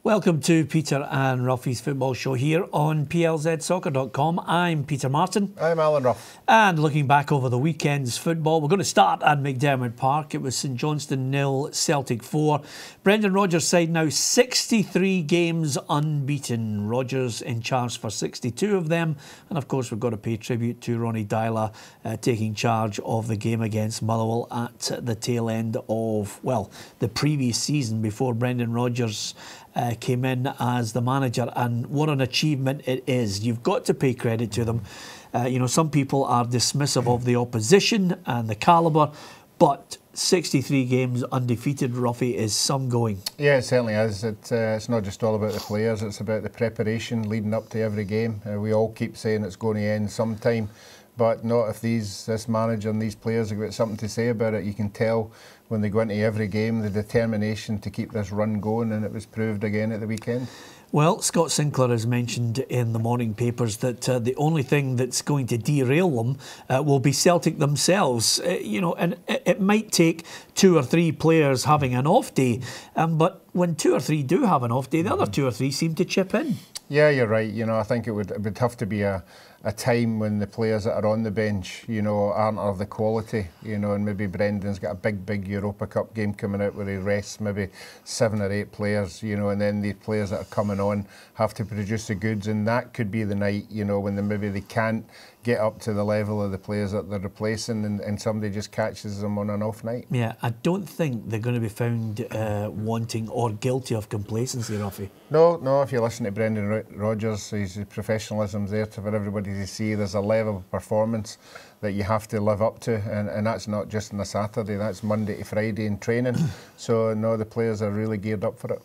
Welcome to Peter and Roughie's football show here on plzsoccer.com. I'm Peter Martin. I'm Alan Rough. And looking back over the weekend's football, we're going to start at McDiarmid Park. It was St Johnstone 0, Celtic 4. Brendan Rodgers' side now 63 games unbeaten. Rodgers in charge for 62 of them. And of course, we've got to pay tribute to Ronnie Dyla taking charge of the game against Motherwell at the tail end of, well, the previous season before Brendan Rodgers came in as the manager, and what an achievement it is. You've got to pay credit to them. Some people are dismissive of the opposition and the calibre, but 63 games undefeated, Roughie, is some going. Yeah, it certainly is. It's not just all about the players, it's about the preparation leading up to every game. We all keep saying it's going to end sometime, but not if this manager and these players have got something to say about it. You can tell when they go into every game the determination to keep this run going, and it was proved again at the weekend. Well, Scott Sinclair has mentioned in the morning papers that the only thing that's going to derail them will be Celtic themselves. And it might take 2 or 3 players having an off day, but when 2 or 3 do have an off day, the other 2 or 3 seem to chip in. Yeah, you're right. I think it would have to be a time when the players that are on the bench, aren't of the quality, and maybe Brendan's got a big Europa Cup game coming out where he rests maybe 7 or 8 players, and then the players that are coming on have to produce the goods, and that could be the night, when maybe they can't get up to the level of the players that they're replacing, and somebody just catches them on an off night. Yeah, I don't think they're going to be found wanting or guilty of complacency, Roughie. No, if you listen to Brendan Rodgers, his professionalism's there for everybody to see. There's a level of performance that you have to live up to, and that's not just on a Saturday, that's Monday to Friday in training. So, no, the players are really geared up for it.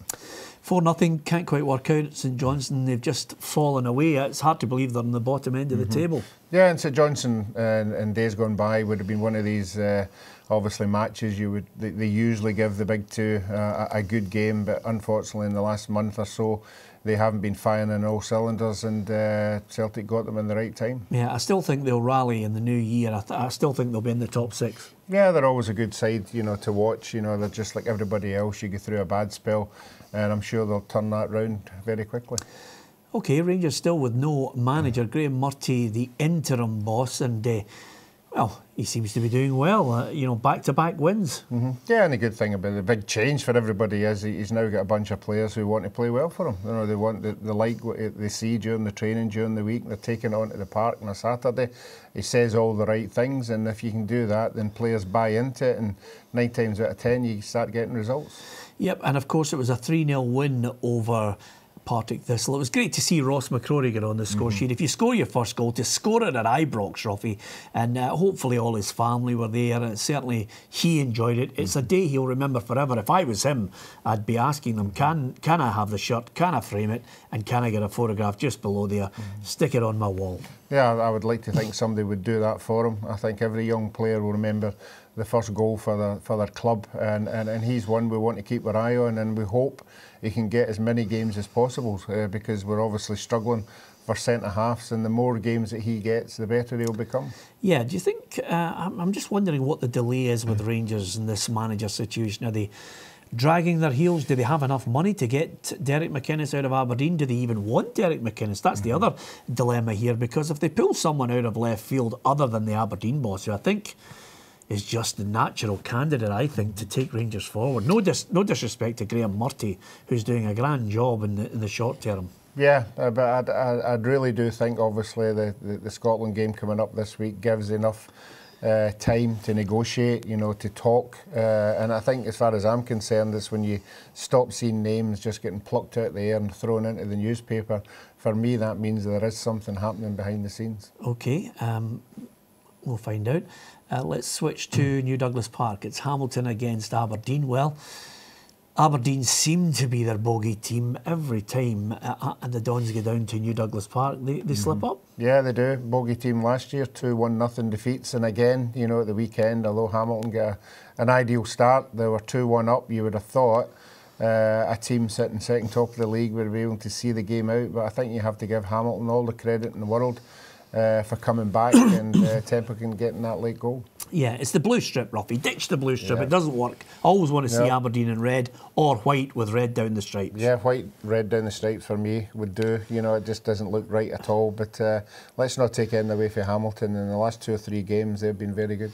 4-0, can't quite work out at St Johnstone. They've just fallen away. It's hard to believe they're on the bottom end of the table. Yeah, and St Johnstone in days gone by would have been one of these obviously matches they usually give the big two a good game, but unfortunately in the last month or so they haven't been firing on all cylinders, and Celtic got them in the right time. Yeah, I still think they'll rally in the new year. I still think they'll be in the top 6. Yeah, they're always a good side, to watch. They're just like everybody else. You go through a bad spell, and I'm sure they'll turn that round very quickly. OK, Rangers still with no manager. Graham Murty, the interim boss, and well, he seems to be doing well. Back-to-back wins. Yeah, and the good thing about the big change for everybody is he's now got a bunch of players who want to play well for him. They like what they see during the training during the week. They're taking it onto the park on a Saturday. He says all the right things, and if you can do that, then players buy into it, and 9 times out of 10 you start getting results. Yep, and of course it was a 3-0 win over Partick Thistle. It was great to see Ross McCrory get on the score sheet. If you score your first goal, to score it at Ibrox, Roughie, and hopefully all his family were there, and certainly he enjoyed it. It's a day he'll remember forever. If I was him, I'd be asking them, can I have the shirt, can I frame it, and can I get a photograph just below there, stick it on my wall. Yeah, I would like to think somebody would do that for him. I think every young player will remember the first goal for their club, and he's one we want to keep our eye on, and we hope he can get as many games as possible, because we're obviously struggling for centre-halves, and the more games that he gets, the better he'll become. Yeah, do you think, I'm just wondering what the delay is with Rangers in this manager situation. Are they dragging their heels? Do they have enough money to get Derek McInnes out of Aberdeen? Do they even want Derek McInnes? That's the other dilemma here, because if they pull someone out of left field other than the Aberdeen boss, who I think is just the natural candidate, I think, to take Rangers forward. No disrespect to Graham Murty, who's doing a grand job in the short term. Yeah, but I really do think, obviously, the Scotland game coming up this week gives enough time to negotiate, to talk. And I think, as far as I'm concerned, it's when you stop seeing names just getting plucked out of the air and thrown into the newspaper. For me, that means there is something happening behind the scenes. OK, we'll find out. Let's switch to New Douglas Park. It's Hamilton against Aberdeen. Well, Aberdeen seem to be their bogey team every time the Dons get down to New Douglas Park. They slip up. Yeah, they do. Bogey team last year, 2-1-0 defeats. And again, at the weekend, although Hamilton got an ideal start, they were 2-1 up. You would have thought a team sitting second top of the league would be able to see the game out. But I think you have to give Hamilton all the credit in the world for coming back and Templeton getting that late goal. Yeah, it's the blue strip, Roughie. Ditch the blue strip. Yeah. It doesn't work. I always want to see Aberdeen in red or white with red down the stripes. Yeah, white, red down the stripes for me would do. You know, it just doesn't look right at all. But let's not take anything away from Hamilton. In the last 2 or 3 games, they've been very good.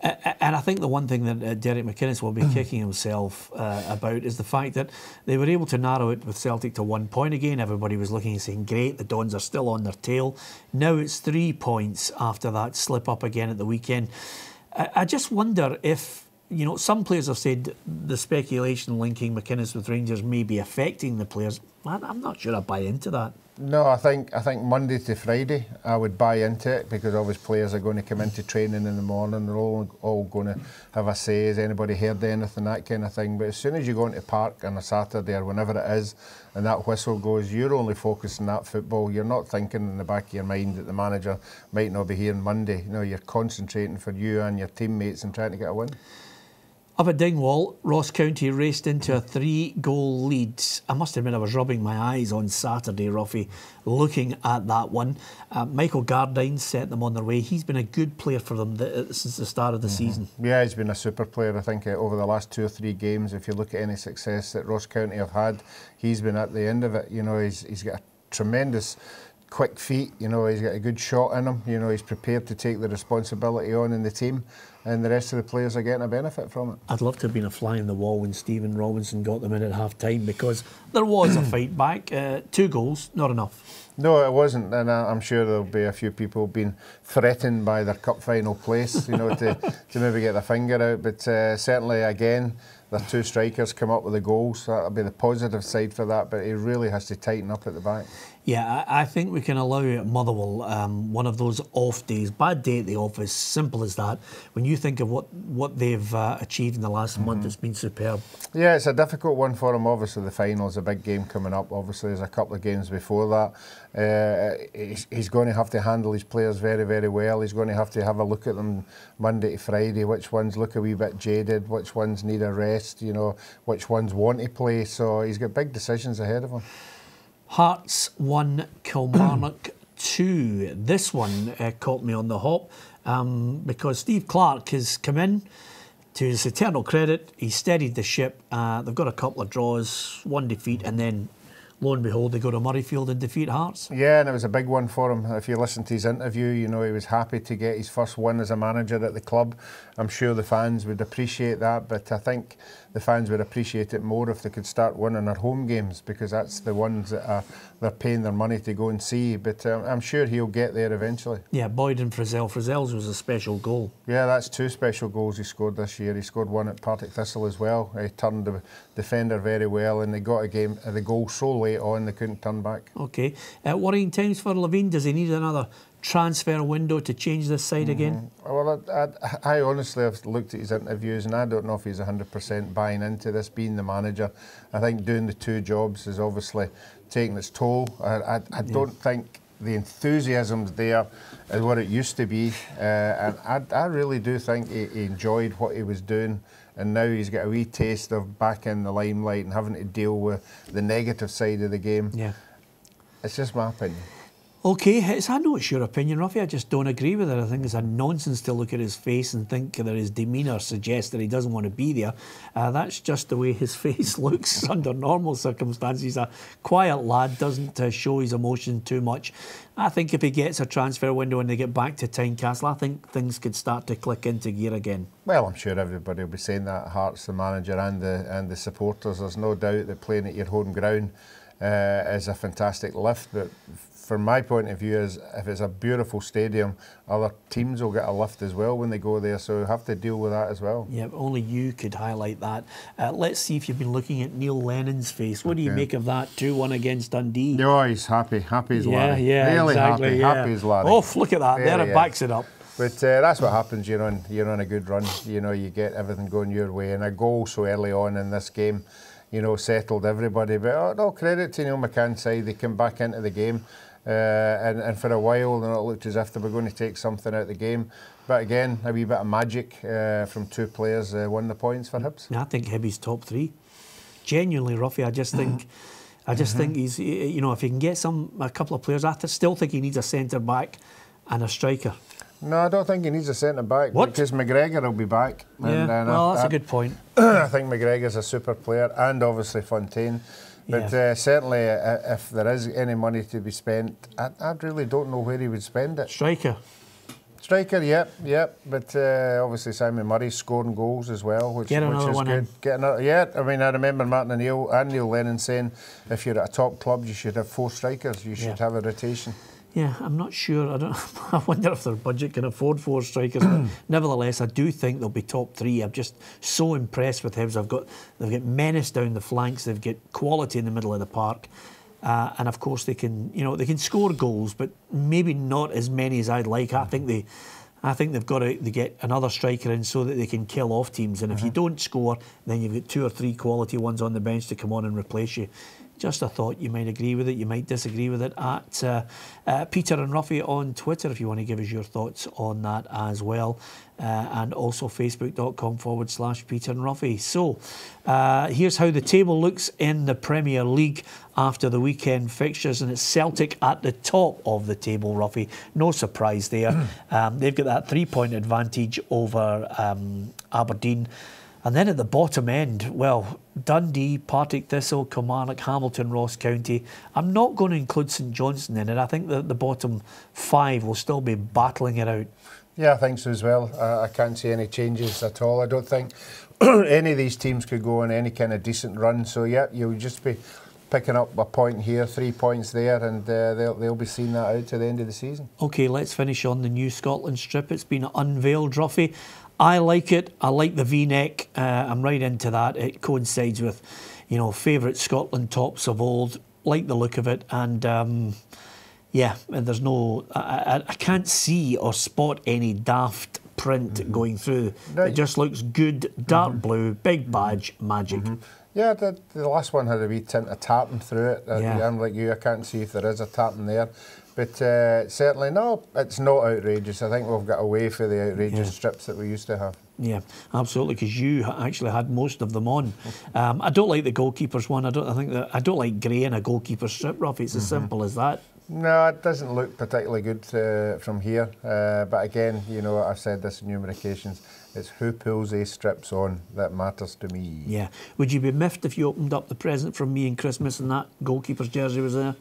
And I think the one thing that Derek McInnes will be kicking himself about is the fact that they were able to narrow it with Celtic to 1 point again. Everybody was looking and saying, great, the Dons are still on their tail. Now it's 3 points after that slip up again at the weekend. I just wonder if, you know, some players have said the speculation linking McInnes with Rangers may be affecting the players. I'm not sure I buy into that. No, I think Monday to Friday I would buy into it, because obviously players are going to come into training in the morning. They're all going to have a say. Has anybody heard anything, that kind of thing. But as soon as you go into park on a Saturday or whenever it is, and that whistle goes, you're only focused on that football. You're not thinking in the back of your mind that the manager might not be here on Monday. You know, you're concentrating for you and your teammates and trying to get a win. Up at Dingwall, Ross County raced into a 3-goal lead. I must admit, I was rubbing my eyes on Saturday, Roughie, looking at that one. Michael Gardine set them on their way. He's been a good player for them since the start of the season. Yeah, he's been a super player. I think over the last 2 or 3 games, if you look at any success that Ross County have had, he's been at the end of it. You know, he's got a tremendous quick feet. You know, he's got a good shot in him. You know, he's prepared to take the responsibility on in the team, and the rest of the players are getting a benefit from it. I'd love to have been a fly in the wall when Stephen Robinson got them in at half-time, because there was a fight back. 2 goals, not enough. No, it wasn't, and I'm sure there'll be a few people being threatened by their cup final place, you know, to maybe get their finger out. But certainly, again, their 2 strikers come up with the goals. That'll be the positive side for that, but he really has to tighten up at the back. Yeah, I think we can allow Motherwell one of those off days, bad day at the office, simple as that. When you think of what they've achieved in the last month, it's been superb. Yeah, it's a difficult one for him. Obviously, the final's a big game coming up. Obviously, there's a couple of games before that. He's going to have to handle his players very, very well. He's going to have a look at them Monday to Friday. Which ones look a wee bit jaded? Which ones need a rest? You know, which ones want to play? So he's got big decisions ahead of him. Hearts 1, Kilmarnock 2. This one caught me on the hop because Steve Clarke has come in. To his eternal credit, he steadied the ship. They've got a couple of draws, 1 defeat, and then lo and behold, they go to Murrayfield and defeat Hearts. Yeah, and it was a big one for him. If you listen to his interview, you know, he was happy to get his first win as a manager at the club. I'm sure the fans would appreciate that, but I think the fans would appreciate it more if they could start winning their home games, because that's the ones that they're paying their money to go and see. But I'm sure he'll get there eventually. Yeah, Boyd and Frizzell. Frizzell's was a special goal. Yeah, that's 2 special goals he scored this year. He scored one at Partick Thistle as well. He turned the defender very well, and they got the goal so late on they couldn't turn back. Okay. Worrying times for Levine. Does he need another transfer window to change this side again? Well, I honestly have looked at his interviews, and I don't know if he's 100% buying into this, being the manager. I think doing the 2 jobs is obviously taking its toll. I don't think the enthusiasm's there as what it used to be, and I really do think he enjoyed what he was doing, and now he's got a wee taste of back in the limelight and having to deal with the negative side of the game. Yeah, it's just my opinion. Okay, I know it's your opinion, Roughie. I just don't agree with it. I think it's a nonsense to look at his face and think that his demeanour suggests that he doesn't want to be there. That's just the way his face looks under normal circumstances. He's a quiet lad, doesn't show his emotion too much. I think if he gets a transfer window and they get back to Tynecastle, I think things could start to click into gear again. Well, I'm sure everybody will be saying that. Hearts, the manager and the supporters. There's no doubt that playing at your home ground is a fantastic lift, but from my point of view, is if it's a beautiful stadium, other teams will get a lift as well when they go there, so we have to deal with that as well. Yeah, only you could highlight that. Let's see if you've been looking at Neil Lennon's face. What do you make of that 2-1 against Dundee? No, he's happy as Larry. Yeah, really exactly, happy as Larry. Oh, look at that, there it backs it up. But that's what happens, you're on a good run, you know, you get everything going your way, and a goal so early on in this game, you know, settled everybody. But no credit to Neil McCann's side, they came back into the game. And for a while, it looked as if they were going to take something out of the game. But again, a wee bit of magic from 2 players won the points for Hibs. I think Hibs top 3. Genuinely, Roughie, I just think he's, you know, if he can get a couple of players, I still think he needs a centre back and a striker. No, I don't think he needs a centre-back. What? Because McGregor will be back. Yeah, well, that's a good point. I think McGregor's a super player, and obviously Fontaine. But certainly, if there is any money to be spent, I really don't know where he would spend it. Striker. Striker, yep. But obviously Simon Murray's scoring goals as well, which is good. Get another, I mean, I remember Martin O'Neill and Neil Lennon saying, if you're at a top club, you should have 4 strikers. You should have a rotation. Yeah, I'm not sure. I wonder if their budget can afford 4 strikers. But nevertheless, I do think they'll be top 3. I'm just so impressed with Hibs. They've got menace down the flanks. They've got quality in the middle of the park. And of course they can score goals, but maybe not as many as I'd like. I think they've got to get another striker in so that they can kill off teams. And if you don't score, then you've got 2 or 3 quality ones on the bench to come on and replace you. Just a thought. You might agree with it, you might disagree with it. At Peter and Roughie on Twitter, if you want to give us your thoughts on that as well. And also facebook.com/Peter and Roughie. So here's how the table looks in the Premier League after the weekend fixtures, and it's Celtic at the top of the table, Roughie. No surprise there. They've got that 3-point advantage over Aberdeen. And then at the bottom end, well, Dundee, Partick Thistle, Kilmarnock, Hamilton, Ross County. I'm not going to include St Johnstone in it. I think that the bottom 5 will still be battling it out. Yeah, I think so as well. I can't see any changes at all. I don't think any of these teams could go on any kind of decent run. So, yeah, you'll just be picking up a point here, 3 points there, and they'll be seeing that out to the end of the season. OK, let's finish on the new Scotland strip. It's been unveiled, Roughie. I like it. I like the V-neck. I'm right into that. It coincides with, favourite Scotland tops of old. Like the look of it. And, yeah, there's no... I can't see or spot any daft print going through. It just looks good, dark blue, big badge, magic. Yeah, the last one had a wee tint of tartan through it. I'm like you, I can't see if there is a tartan there. But certainly, no, it's not outrageous. I think we've got away for the outrageous strips that we used to have. Yeah, absolutely, because you actually had most of them on. I don't like the goalkeeper's one. I don't like grey in a goalkeeper strip, Roughie. It's as simple as that. No, it doesn't look particularly good from here. But again, I've said this on numerous occasions. It's who pulls these strips on that matters to me. Yeah. Would you be miffed if you opened up the present from me in Christmas and that goalkeeper's jersey was there?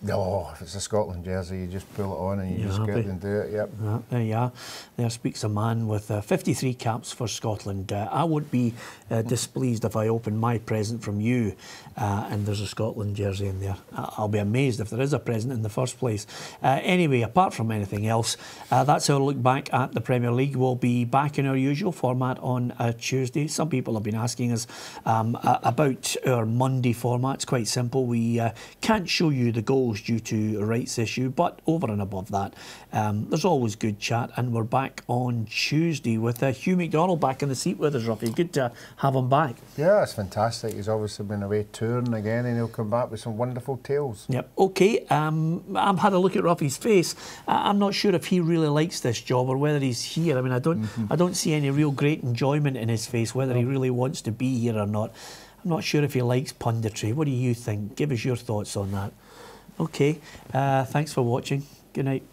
No, if it's a Scotland jersey, you just pull it on and you just get it and do it, yep. There you are. There speaks a man with 53 caps for Scotland. I would be displeased if I opened my present from you and there's a Scotland jersey in there. I'll be amazed if there is a present in the first place. Anyway, apart from anything else, that's our look back at the Premier League. We'll be back in our usual format on Tuesday. Some people have been asking us about our Monday format. It's quite simple. We can't show you the goals due to a rights issue, but over and above that, there's always good chat, and we're back on Tuesday with Hugh McDonald back in the seat with us, Roughie. Good to have him back. Yeah, it's fantastic. He's obviously been away touring again, and he'll come back with some wonderful tales. Yep. OK, I've had a look at Roughie's face. I'm not sure if he really likes this job or whether he's here. I mean, I don't see any real great enjoyment in his face, whether he really wants to be here or not. I'm not sure if he likes punditry. What do you think? Give us your thoughts on that. OK, thanks for watching. Good night.